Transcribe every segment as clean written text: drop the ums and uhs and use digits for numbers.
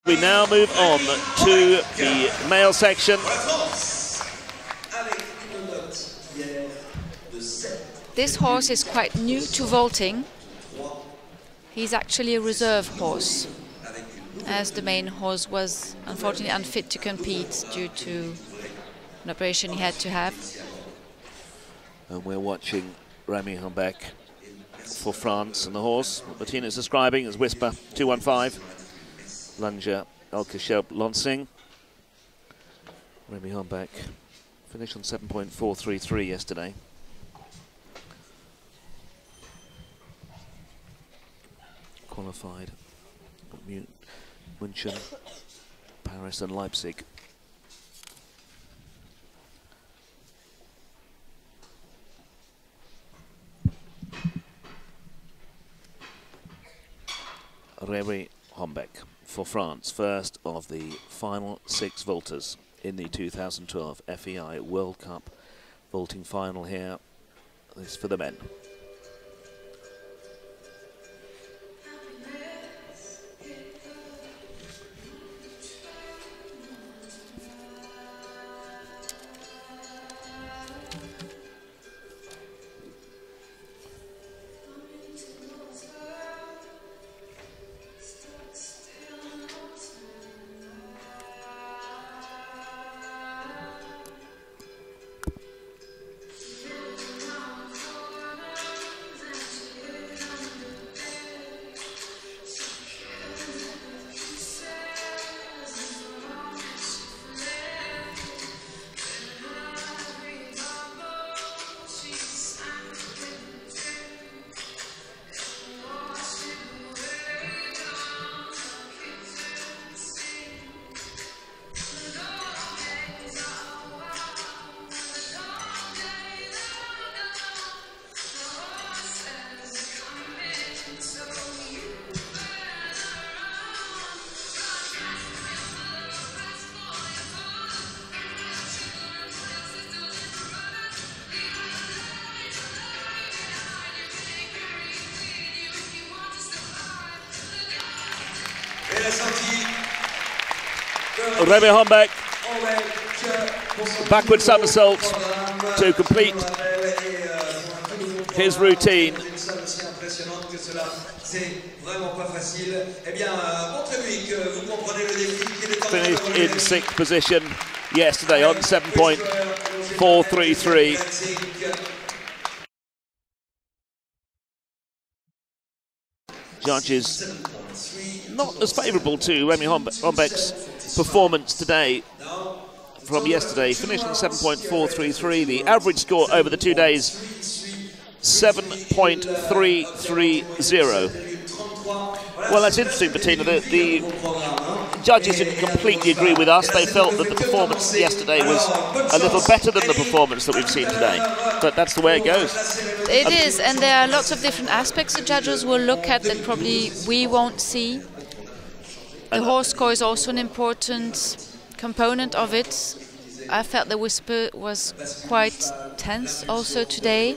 We now move on to the male section. This horse is quite new to vaulting. He's actually a reserve horse, as the main horse was unfortunately unfit to compete due to an operation he had to have. And we're watching Remy Hrbek for France, and the horse Martina's describing as Whisper 215. Lunger Eccles Lansing. Remy Hrbek finished on 7.433 yesterday. Qualified München, Paris and Leipzig. Remy Hrbek for France, first of the final 6 vaulters in the 2012 FEI World Cup vaulting final here. This is for the men. Remy Hrbek, backward somersault to complete his routine. Finished in 6th position yesterday on 7.433. Judges not as favourable to Remy Hrbek's performance today from yesterday. Finished in 7.433. The average score over the 2 days, 7.330. Well, that's interesting, Bettina. The judges didn't completely agree with us. They felt that the performance yesterday was a little better than the performance that we've seen today. But that's the way it goes. It is, and there are lots of different aspects the judges will look at that probably we won't see. The horse score is also an important component of it. I felt the Whisper was quite tense also today,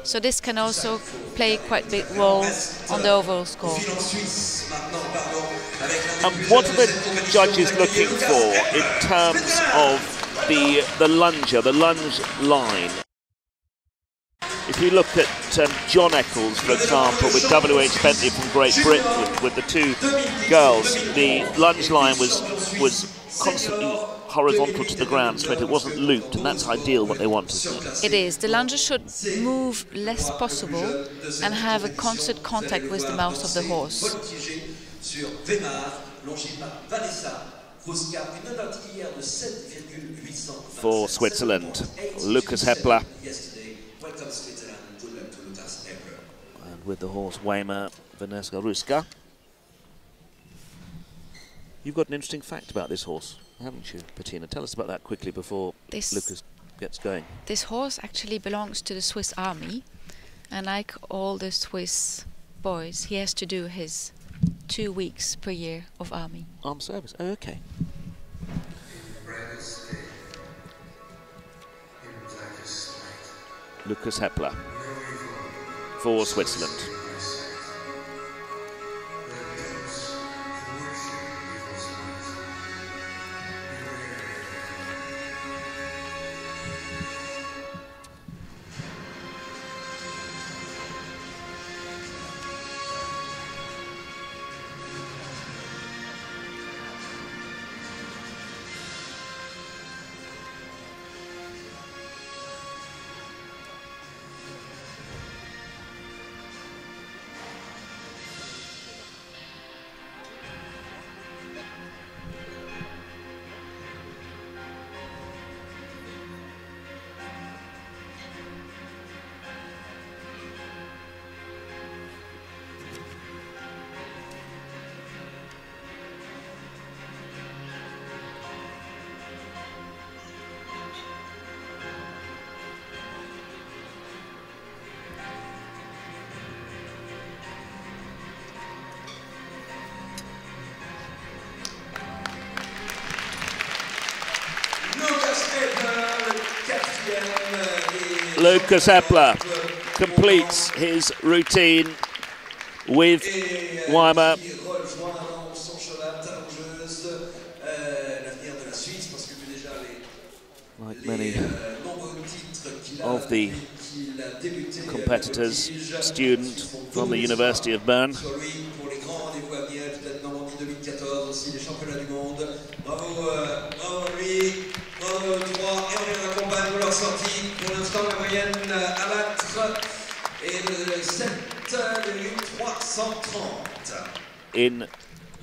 so this can also play quite a big role on the overall score. What are the judges looking for in terms of the lunger, the lunge line? If you look at John Eccles, for example, with W.H. Bentley from Great Britain, with the 2 girls, the lunge line was constantly horizontal to the ground, so it wasn't looped, and that's ideal what they want, isn't it? It is. The lunger should move less possible and have a constant contact with the mouth of the horse. For Switzerland, Lukas Hepler. And with the horse Weimar, Vanessa Ruska. You've got an interesting fact about this horse, haven't you, Bettina? Tell us about that quickly before Lukas gets going. This horse actually belongs to the Swiss army, and like all the Swiss boys, he has to do his 2 weeks per year of army. Armed service, oh, okay. Lukas Hepler for Switzerland. Lukas Hepler completes his routine with Weimar. Like many of the competitors, student from the University of Bern. In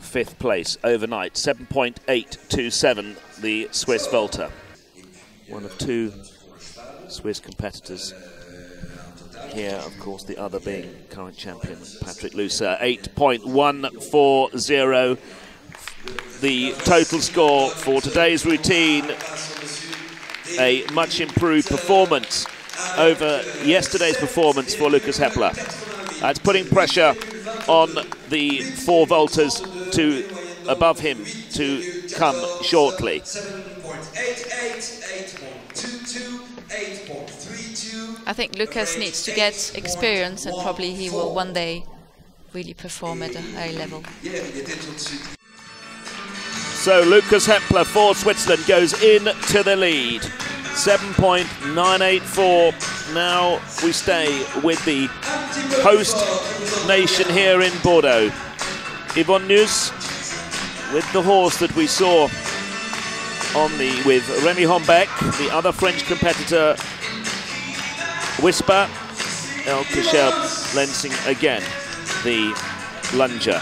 5th place overnight, 7.827, the Swiss Volta. One of 2 Swiss competitors here, of course, the other being current champion Patric Looser. 8.140, the total score for today's routine. A much improved performance over yesterday's performance for Lukas Hepler. It's putting pressure on the 4 vaulters to above him to come shortly. I think Lukas needs to get experience, and probably he will one day really perform at a high level. So Lukas Hepler for Switzerland goes into the lead. 7.984. Now we stay with the host nation here in Bordeaux. Yvonne with the horse that we saw on with Remy Hrbek, the other French competitor, Whisper, Eccles lancing again the lunger.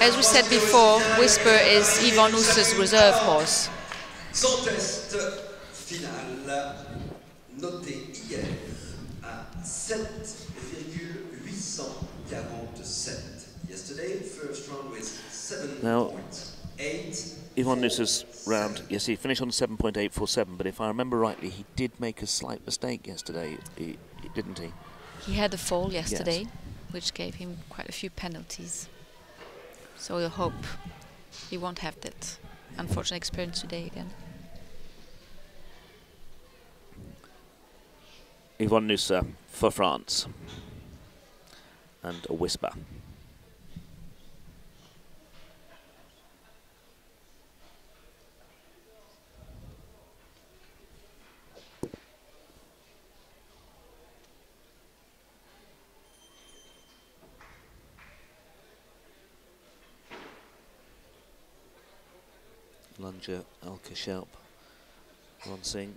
As we said before, Whisper is Yvonne's reserve horse. Son test final noté hier à 7,847. Yesterday, first round was 7.8. Yvonne's round, yes, he finished on 7.847, but if I remember rightly, he did make a slight mistake yesterday, didn't he? He had a fall yesterday, yes, which gave him quite a few penalties. So we'll hope he won't have that unfortunate experience today again. Yvonne for France. And a Whisper. Lunger, Eccles, Ronsing.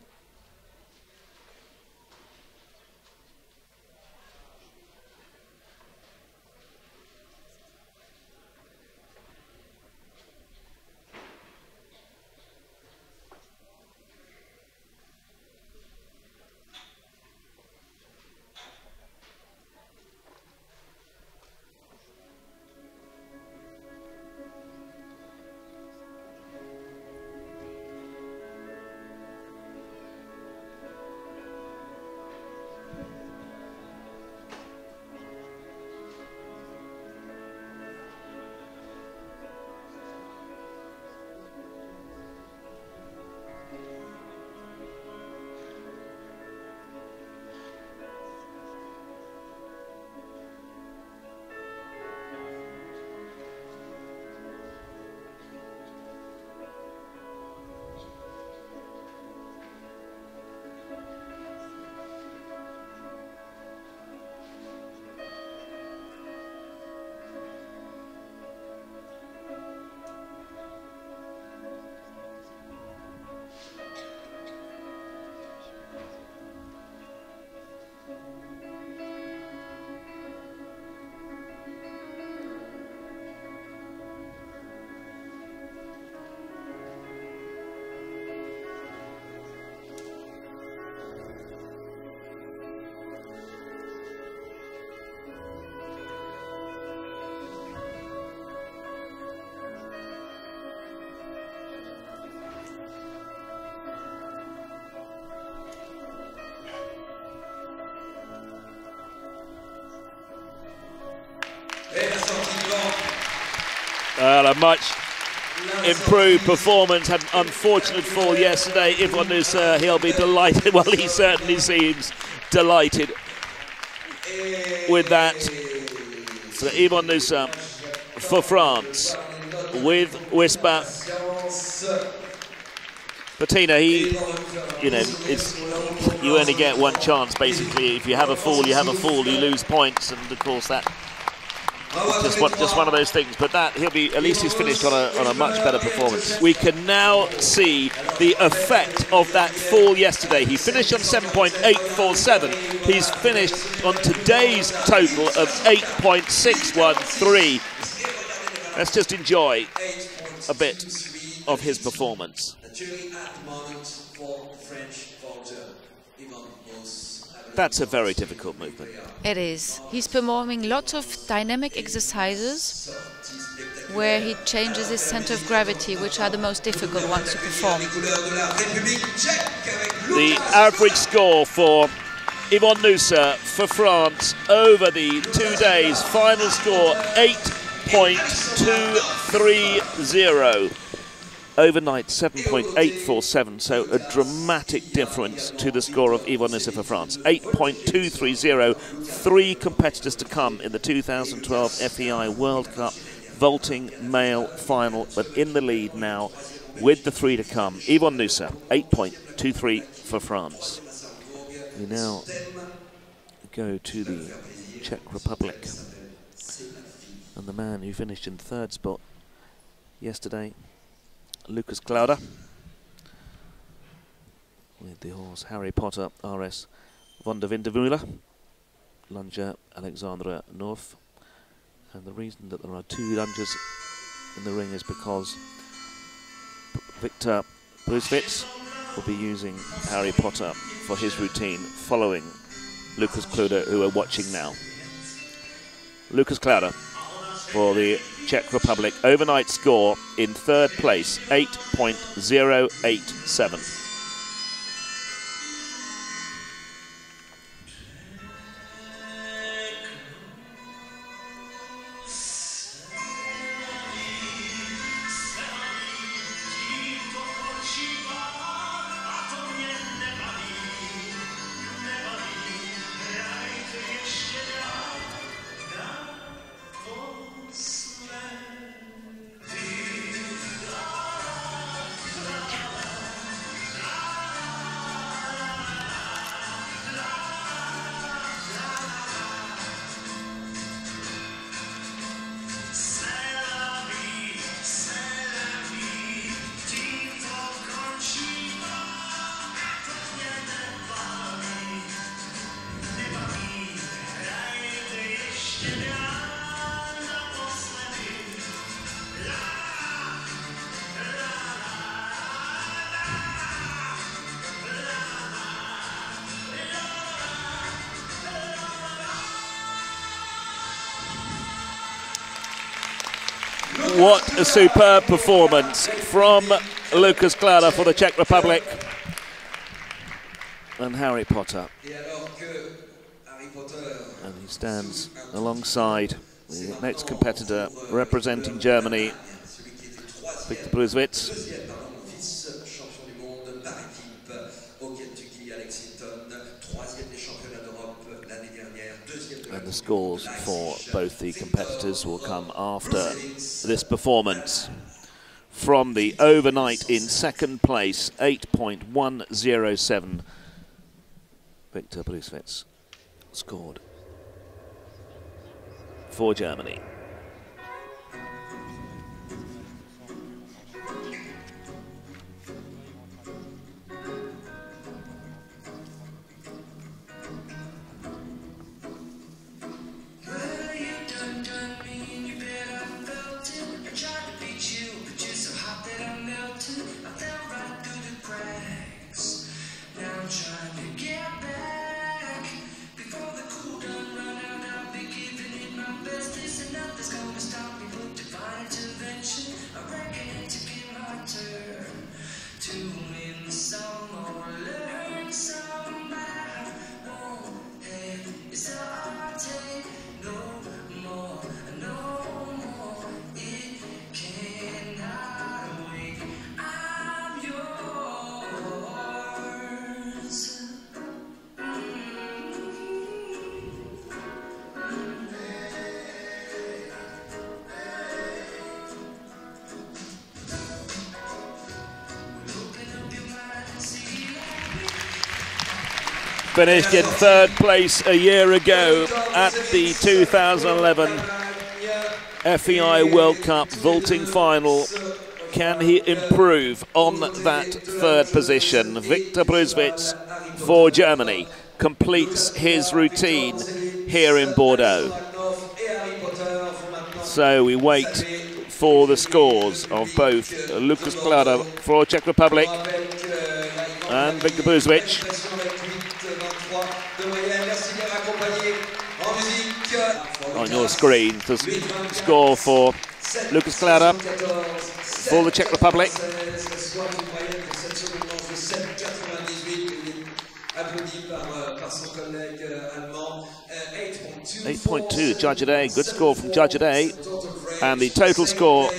Well, a much improved performance. Had an unfortunate fall yesterday. Yvonne Looser, he'll be delighted. Well, he certainly seems delighted with that. So Yvonne Looser for France with Whisper. Bettina, you only get one chance basically. If you have a fall, you have a fall. You lose points, and of course that just one of those things. But that at least he's finished on a much better performance. We can now see the effect of that fall yesterday. He finished on 7.847. He's finished on today's total of 8.613. Let's just enjoy a bit of his performance. That's a very difficult movement. It is. He's performing lots of dynamic exercises where he changes his center of gravity, which are the most difficult ones to perform. The average score for Yvonne Looser for France over the 2 days, final score 8.230. Overnight 7.847, so a dramatic difference to the score of Yvonne Looser for France. 8.230, 3 competitors to come in the 2012 FEI World Cup vaulting male final, but in the lead now with the 3 to come. Yvonne Looser, 8.23 for France. We now go to the Czech Republic, and the man who finished in 3rd spot yesterday, Lukas Clara, with the horse Harry Potter RS von der Wintermühle, lunger Alexandra North. And the reason that there are 2 lungers in the ring is because Victor Brüsewitz will be using Harry Potter for his routine following Lukas Clara, who are watching now. Lukas Clara for the Czech Republic. Overnight score in 3rd place, 8.087. What a superb performance from Lukas Clara for the Czech Republic. And Harry Potter. And he stands alongside the next competitor representing Germany, Victor Brüsewitz. And the scores for both the competitors will come after this performance. From the overnight in 2nd place, 8.107, Victor Brüsewitz scored for Germany. finished in third place a year ago at the 2011 FEI World Cup vaulting final. Can he improve on that third position? Victor Brüsewitz for Germany completes his routine here in Bordeaux. So we wait for the scores of both Lukas Clara for Czech Republic and Victor Brüsewitz. On your screen, the score for Lukas Clara for the Czech Republic. 8.2, Judge at A, good score from Judge at A. And the total score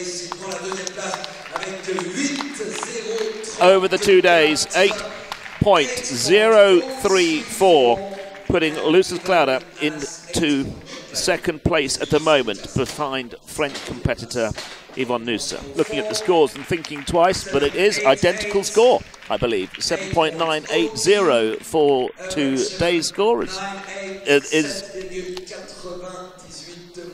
over the 2 days, 8.034, putting Lukas Clara into second place at the moment behind French competitor Yvonne. Looking at the scores and thinking twice, but it is identical score, I believe. 7.980 for today's scorers. It is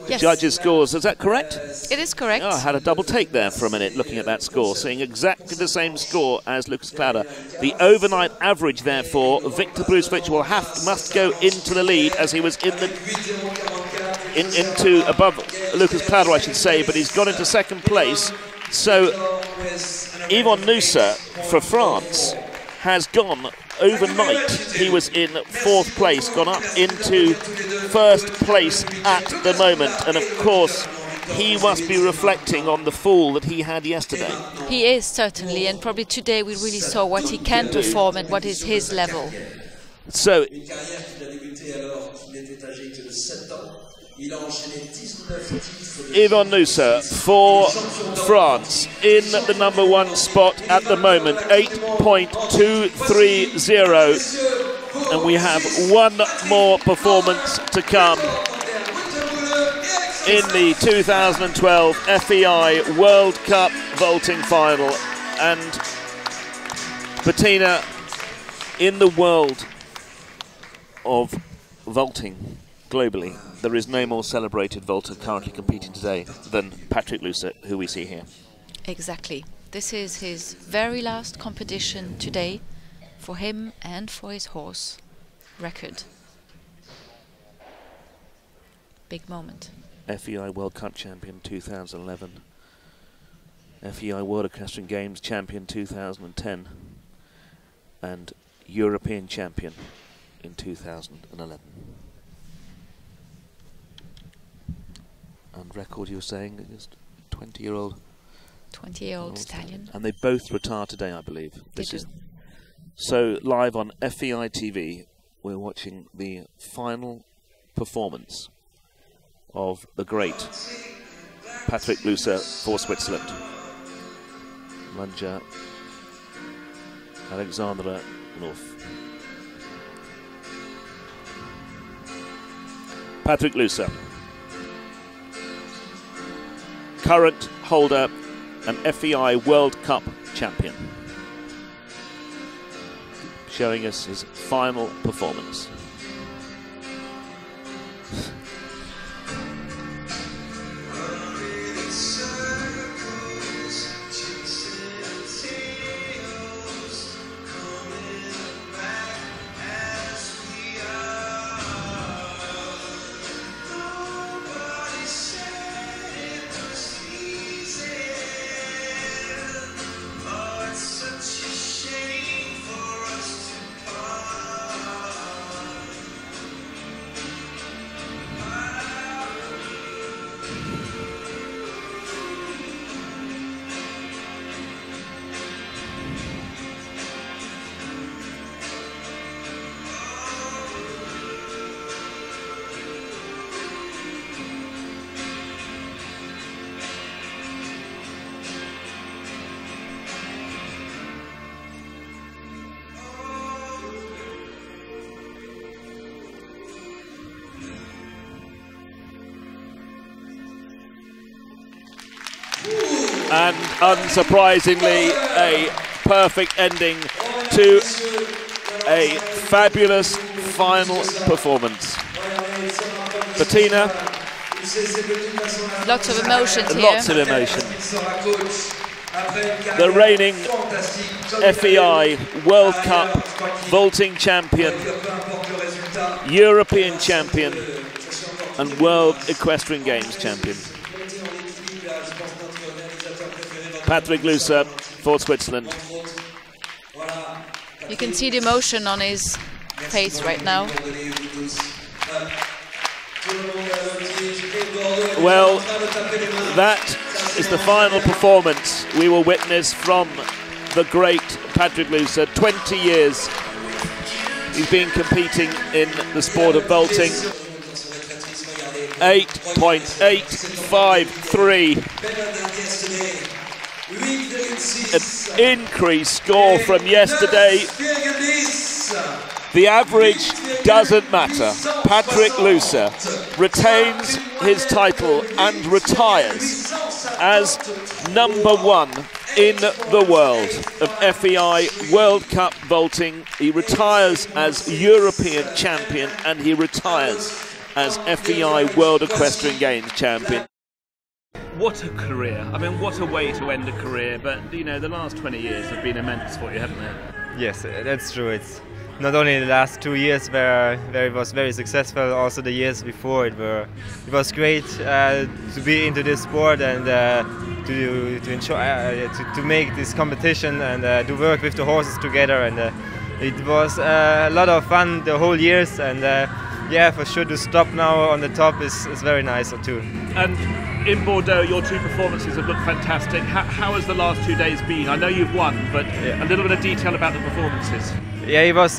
yes. Judges' scores, is that correct? It is correct. Oh, I had a double take there for a minute looking at that score, seeing exactly the same score as Lukas Clara. The overnight average, therefore, Victor Brüsewitz must go into the lead, as he was into above Lukas Clara, I should say, but he's gone into second place. So Yvonne for France has gone overnight. He was in fourth place, gone up into first place at the moment, and of course he must be reflecting on the fall that he had yesterday. He is, certainly, and probably today we really saw what he can perform and what is his level. So Yvonne for France in the #1 spot at the moment, 8.230, and we have one more performance to come in the 2012 FEI World Cup vaulting final. And Bettina, in the world of vaulting globally, there is no more celebrated vaulter currently competing today than Patric Looser, who we see here. Exactly. This is his very last competition today for him and for his horse. Record. Big moment. FEI World Cup champion 2011. FEI World Equestrian Games champion 2010. And European champion in 2011. And record, you were saying, just 20-year-old 20-year-old stallion. And they both retire today, I believe. They do. So live on FEI TV, we're watching the final performance of the great Patric Looser for Switzerland. Lunger Alexandra North. Patric Looser, current holder and FEI World Cup champion, showing us his final performance. And unsurprisingly, a perfect ending to a fabulous final performance. Bettina? Lots of emotions here. Lots of emotion. The reigning FEI World Cup vaulting champion, European champion, and World Equestrian Games champion. Patric Looser for Switzerland. You can see the emotion on his face right now. Well, that is the final performance we will witness from the great Patric Looser. 20 years he's been competing in the sport of vaulting. 8.853. An increased score from yesterday. The average doesn't matter. Patric Looser retains his title and retires as #1 in the world of FEI World Cup vaulting. He retires as European champion and he retires as FEI World Equestrian Games champion. What a career. I mean, what a way to end a career. But, you know, the last 20 years have been immense for you, haven't they? Yes, that's true. It's not only the last 2 years where it was very successful, also the years before it was great to be into this sport and to enjoy, to make this competition and to work with the horses together. And it was a lot of fun the whole years. And yeah, for sure to stop now on the top is very nice too. And in Bordeaux, your two performances have looked fantastic. How has the last 2 days been? I know you've won, but a little bit of detail about the performances. Yeah, it was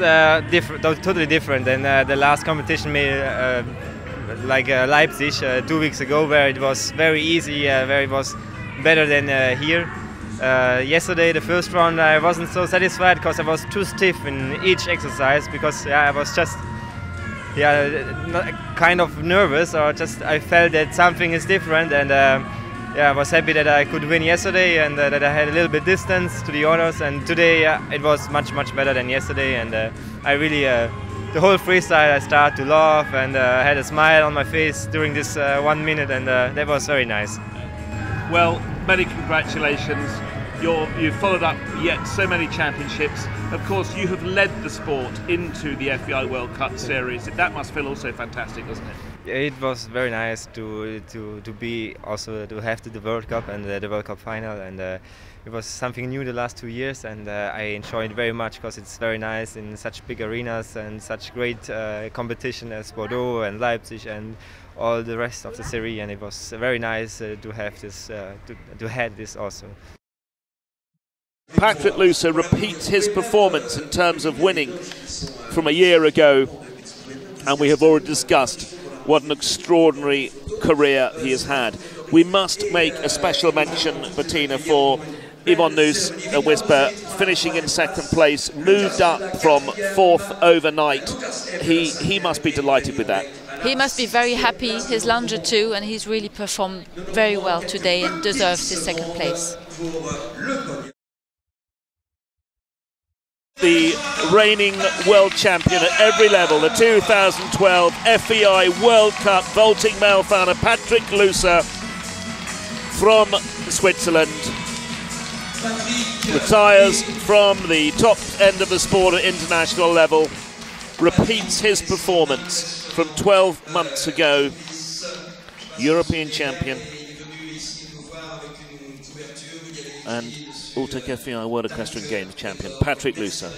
different, totally different than the last competition, like Leipzig 2 weeks ago, where it was very easy, where it was better than here. Yesterday, the first round, I wasn't so satisfied because I was too stiff in each exercise because I was just kind of nervous, or just I felt that something is different, and I was happy that I could win yesterday and that I had a little bit distance to the others, and today it was much better than yesterday, and I really the whole freestyle I started to laugh and I had a smile on my face during this 1 minute, and that was very nice. Well, many congratulations. You've followed up yet so many championships. Of course, you have led the sport into the FEI World Cup Series. That must feel also fantastic, doesn't it? It was very nice to be also to have the World Cup and the World Cup final, and it was something new the last 2 years, and I enjoyed it very much because it's very nice in such big arenas and such great competition as Bordeaux and Leipzig and all the rest of the series, and it was very nice to have this to have this also. Patric Looser repeats his performance in terms of winning from a year ago, and we have already discussed what an extraordinary career he has had. We must make a special mention, Bettina, for Yvonne and Whisper finishing in second place, moved up from 4th overnight. He must be delighted with that. He must be very happy, his lunger too, and he's really performed very well today and deserves his second place. The reigning world champion at every level, the 2012 FEI World Cup vaulting male founder, Patric Looser from Switzerland, retires from the top end of the sport at international level, repeats his performance from 12 months ago, European champion, and Baltic FEI World Equestrian Games champion, Patric Looser.